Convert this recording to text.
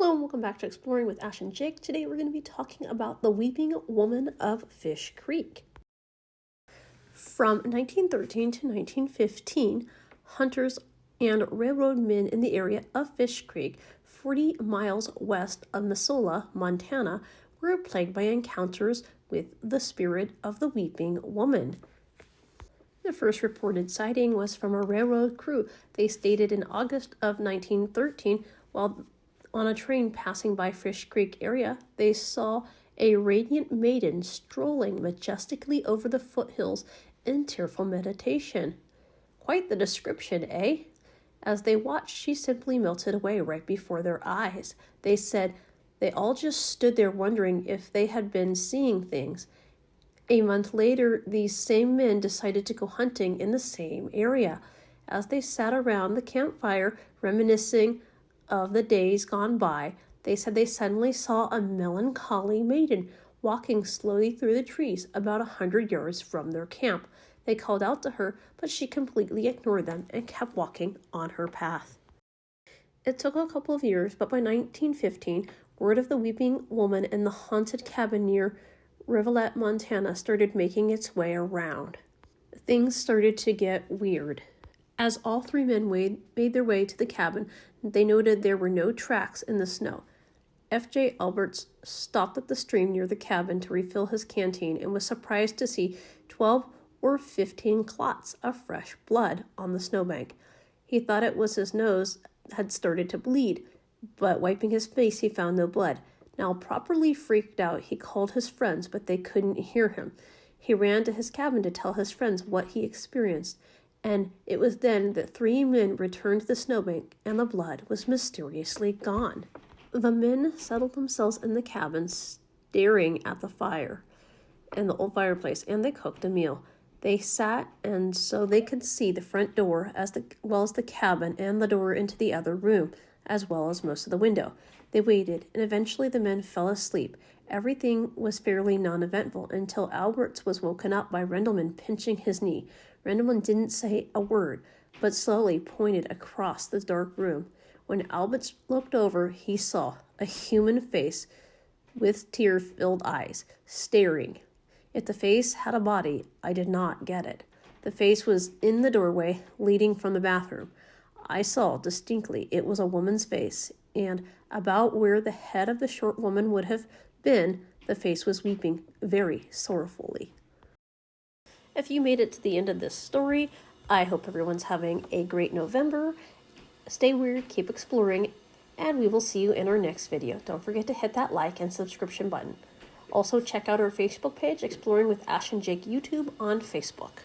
Hello and welcome back to Exploring with Ash and Jake. Today we're going to be talking about the Weeping Woman of Fish Creek. From 1913 to 1915, hunters and railroad men in the area of Fish Creek, 40 miles west of Missoula, Montana, were plagued by encounters with the spirit of the Weeping Woman. The first reported sighting was from a railroad crew. They stated in August of 1913, while on a train passing by Fish Creek area, they saw a radiant maiden strolling majestically over the foothills in tearful meditation. Quite the description, eh? As they watched, she simply melted away right before their eyes. They said they all just stood there wondering if they had been seeing things. A month later, these same men decided to go hunting in the same area. As they sat around the campfire, reminiscing of the days gone by, they said they suddenly saw a melancholy maiden walking slowly through the trees about 100 yards from their camp. They called out to her, but she completely ignored them and kept walking on her path. It took a couple of years, but by 1915, word of the Weeping Woman in the haunted cabin near Rivulet, Montana started making its way around. Things started to get weird. As all three men made their way to the cabin, they noted there were no tracks in the snow. F.J. Alberts stopped at the stream near the cabin to refill his canteen and was surprised to see 12 or 15 clots of fresh blood on the snowbank. He thought it was his nose had started to bleed, but wiping his face he found no blood. Now properly freaked out, he called his friends, but they couldn't hear him. He ran to his cabin to tell his friends what he experienced, and it was then that three men returned to the snowbank and the blood was mysteriously gone. The men settled themselves in the cabin, staring at the fire and the old fireplace, and they cooked a meal. They sat and so they could see the front door as well as the cabin and the door into the other room, as well as most of the window. They waited, and eventually the men fell asleep. Everything was fairly non-eventful until Alberts was woken up by Rendleman pinching his knee. Rendleman didn't say a word, but slowly pointed across the dark room. When Alberts looked over, he saw a human face with tear-filled eyes, staring. If the face had a body, I did not get it. The face was in the doorway leading from the bathroom. I saw distinctly it was a woman's face, and about where the head of the short woman would have been, the face was weeping very sorrowfully. If you made it to the end of this story, I hope everyone's having a great November. Stay weird, keep exploring, and we will see you in our next video. Don't forget to hit that like and subscription button. Also, check out our Facebook page, Exploring with Ash and Jake YouTube on Facebook.